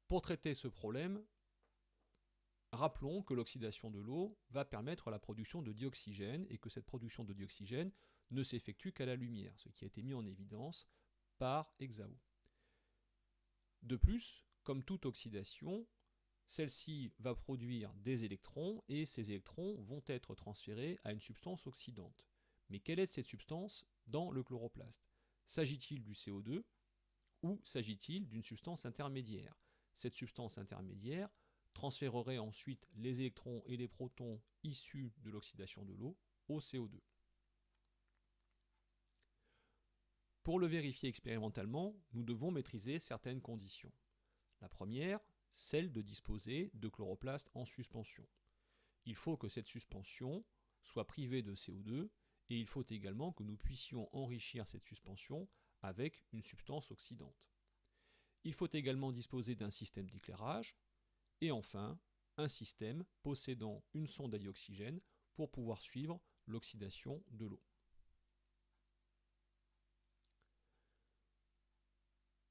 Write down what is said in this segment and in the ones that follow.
Pour traiter ce problème, rappelons que l'oxydation de l'eau va permettre la production de dioxygène et que cette production de dioxygène ne s'effectue qu'à la lumière, ce qui a été mis en évidence par Exao. De plus, comme toute oxydation, celle-ci va produire des électrons et ces électrons vont être transférés à une substance oxydante. Mais quelle est cette substance dans le chloroplaste? S'agit-il du CO2 ou s'agit-il d'une substance intermédiaire? Cette substance intermédiaire transférerait ensuite les électrons et les protons issus de l'oxydation de l'eau au CO2. Pour le vérifier expérimentalement, nous devons maîtriser certaines conditions. La première, celle de disposer de chloroplastes en suspension. Il faut que cette suspension soit privée de CO2 et il faut également que nous puissions enrichir cette suspension avec une substance oxydante. Il faut également disposer d'un système d'éclairage et enfin un système possédant une sonde à dioxygène pour pouvoir suivre l'oxydation de l'eau.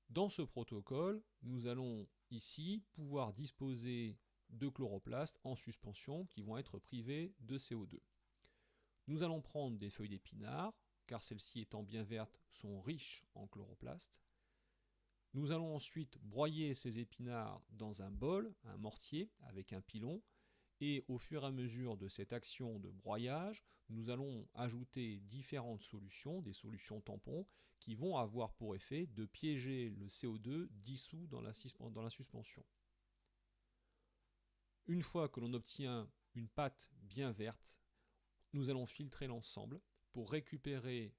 Dans ce protocole, nous allons ici pouvoir disposer de chloroplastes en suspension qui vont être privés de CO2. Nous allons prendre des feuilles d'épinard, car celles-ci étant bien vertes sont riches en chloroplastes. Nous allons ensuite broyer ces épinards dans un bol, un mortier avec un pilon, et au fur et à mesure de cette action de broyage, nous allons ajouter différentes solutions, des solutions tampons, qui vont avoir pour effet de piéger le CO2 dissous dans la suspension. Une fois que l'on obtient une pâte bien verte, nous allons filtrer l'ensemble pour récupérer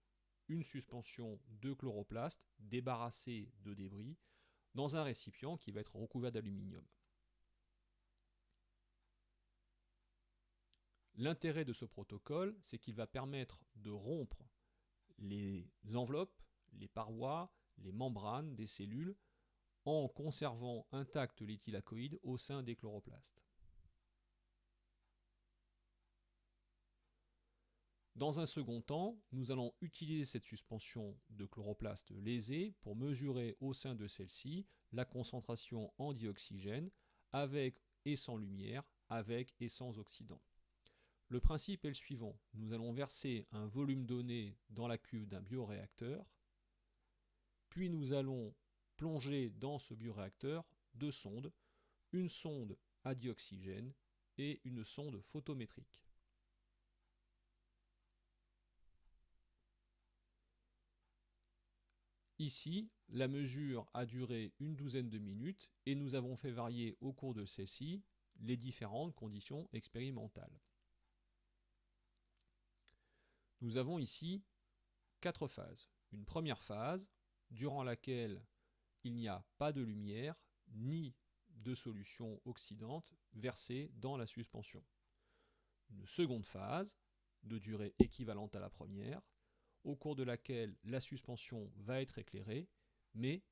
une suspension de chloroplaste débarrassée de débris dans un récipient qui va être recouvert d'aluminium. L'intérêt de ce protocole, c'est qu'il va permettre de rompre les enveloppes, les parois, les membranes des cellules en conservant intact l'éthylacoïde au sein des chloroplastes. Dans un second temps, nous allons utiliser cette suspension de chloroplaste lésée pour mesurer au sein de celle-ci la concentration en dioxygène avec et sans lumière, avec et sans oxydant. Le principe est le suivant. Nous allons verser un volume donné dans la cuve d'un bioréacteur, puis nous allons plonger dans ce bioréacteur deux sondes, une sonde à dioxygène et une sonde photométrique. Ici, la mesure a duré une douzaine de minutes et nous avons fait varier au cours de celle-ci les différentes conditions expérimentales. Nous avons ici 4 phases. Une première phase, durant laquelle il n'y a pas de lumière ni de solution oxydante versée dans la suspension. Une seconde phase, de durée équivalente à la première, au cours de laquelle la suspension va être éclairée, mais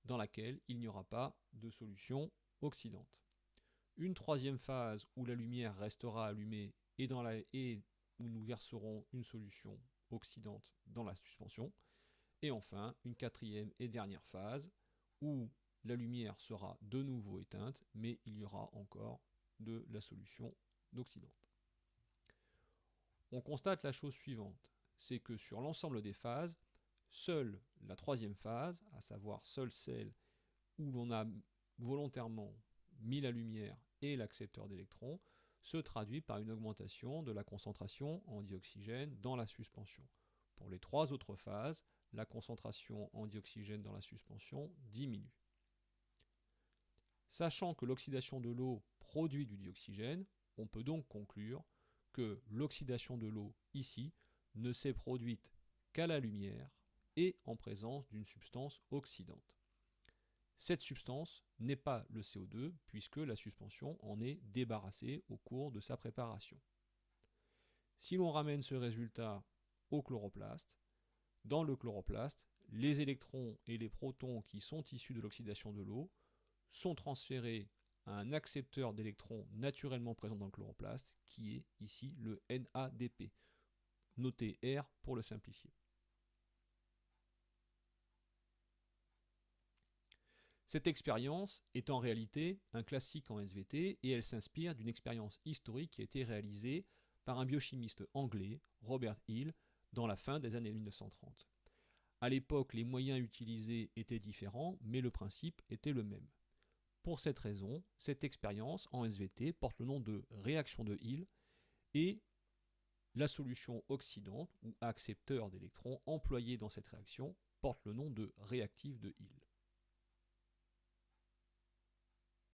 dans laquelle il n'y aura pas de solution oxydante. Une troisième phase où la lumière restera allumée et où nous verserons une solution oxydante dans la suspension. Et enfin, une quatrième et dernière phase où la lumière sera de nouveau éteinte, mais il y aura encore de la solution oxydante. On constate la chose suivante, c'est que sur l'ensemble des phases, seule la troisième phase, à savoir seule celle où l'on a volontairement mis la lumière et l'accepteur d'électrons, se traduit par une augmentation de la concentration en dioxygène dans la suspension. Pour les trois autres phases, la concentration en dioxygène dans la suspension diminue. Sachant que l'oxydation de l'eau produit du dioxygène, on peut donc conclure que l'oxydation de l'eau ici ne s'est produite qu'à la lumière et en présence d'une substance oxydante. Cette substance n'est pas le CO2 puisque la suspension en est débarrassée au cours de sa préparation. Si l'on ramène ce résultat au chloroplaste, dans le chloroplaste, les électrons et les protons qui sont issus de l'oxydation de l'eau sont transférés à un accepteur d'électrons naturellement présent dans le chloroplaste, qui est ici le NADP, noté R pour le simplifier. Cette expérience est en réalité un classique en SVT et elle s'inspire d'une expérience historique qui a été réalisée par un biochimiste anglais, Robert Hill, dans la fin des années 1930. À l'époque, les moyens utilisés étaient différents, mais le principe était le même. Pour cette raison, cette expérience en SVT porte le nom de réaction de Hill et la solution oxydante ou accepteur d'électrons employée dans cette réaction porte le nom de réactif de Hill.